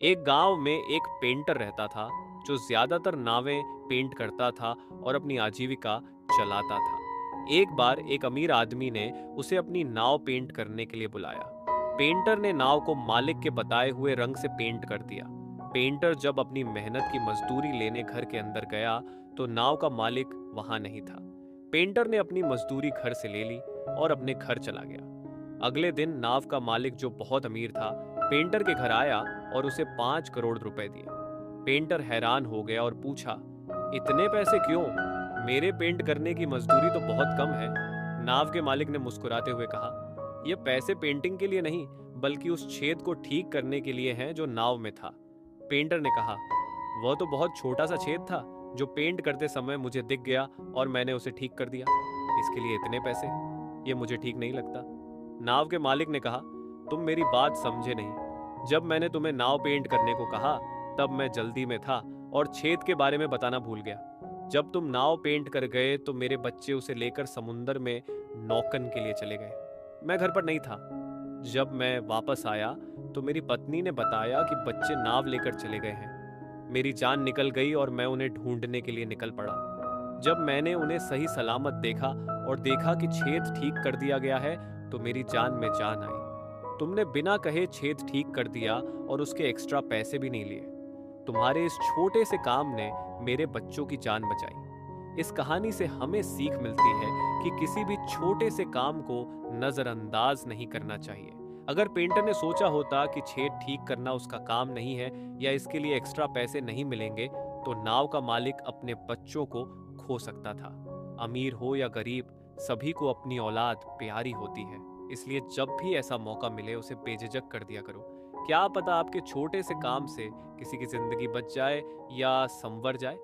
एक गांव में एक पेंटर रहता था जो ज्यादातर नावें पेंट करता था और अपनी आजीविका चलाता था। एक बार एक अमीर आदमी ने उसे अपनी नाव पेंट करने के लिए बुलाया। पेंटर ने नाव को मालिक के बताए हुए रंग से पेंट कर दिया। पेंटर जब अपनी मेहनत की मजदूरी लेने घर के अंदर गया तो नाव का मालिक वहां नहीं था। पेंटर ने अपनी मजदूरी घर से ले ली और अपने घर चला गया। अगले दिन नाव का मालिक जो बहुत अमीर था पेंटर के घर आया और उसे 5 करोड़ रुपए दिए। पेंटर हैरान हो गया और पूछा, इतने पैसे क्यों? मेरे पेंट करने की मजदूरी तो बहुत कम है। नाव के मालिक ने मुस्कुराते हुए कहा, यह पैसे पेंटिंग के लिए नहीं बल्कि उस छेद को ठीक करने के लिए हैं जो नाव में था। पेंटर ने कहा, वह तो बहुत छोटा सा छेद था जो पेंट करते समय मुझे दिख गया और मैंने उसे ठीक कर दिया। इसके लिए इतने पैसे? ये मुझे ठीक नहीं लगता। नाव के मालिक ने कहा, तुम मेरी बात समझे नहीं। जब मैंने तुम्हें नाव पेंट करने को कहा तब मैं जल्दी में था और छेद के बारे में बताना भूल गया। जब तुम नाव पेंट कर गए तो मेरे बच्चे उसे लेकर समुंदर में नौकन के लिए चले गए। मैं घर पर नहीं था। जब मैं वापस आया तो मेरी पत्नी ने बताया कि बच्चे नाव लेकर चले गए हैं। मेरी जान निकल गई और मैं उन्हें ढूंढने के लिए निकल पड़ा। जब मैंने उन्हें सही सलामत देखा और देखा कि छेद ठीक कर दिया गया है तो मेरी जान में जान आई। तुमने बिना कहे छेद ठीक कर दिया और उसके एक्स्ट्रा पैसे भी नहीं लिए। तुम्हारे इस छोटे से काम ने मेरे बच्चों की जान बचाई। इस कहानी से हमें सीख मिलती है कि किसी भी छोटे से काम को नजरअंदाज नहीं करना चाहिए। अगर पेंटर ने सोचा होता कि छेद ठीक करना उसका काम नहीं है या इसके लिए एक्स्ट्रा पैसे नहीं मिलेंगे तो नाव का मालिक अपने बच्चों को खो सकता था। अमीर हो या गरीब, सभी को अपनी औलाद प्यारी होती है। इसलिए जब भी ऐसा मौका मिले उसे बेझिझक कर दिया करो। क्या पता आपके छोटे से काम से किसी की जिंदगी बच जाए या संवर जाए।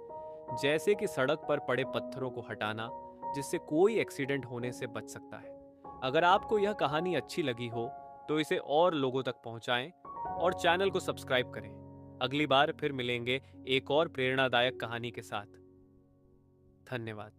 जैसे कि सड़क पर पड़े पत्थरों को हटाना, जिससे कोई एक्सीडेंट होने से बच सकता है। अगर आपको यह कहानी अच्छी लगी हो तो इसे और लोगों तक पहुंचाएं और चैनल को सब्सक्राइब करें। अगली बार फिर मिलेंगे एक और प्रेरणादायक कहानी के साथ। धन्यवाद।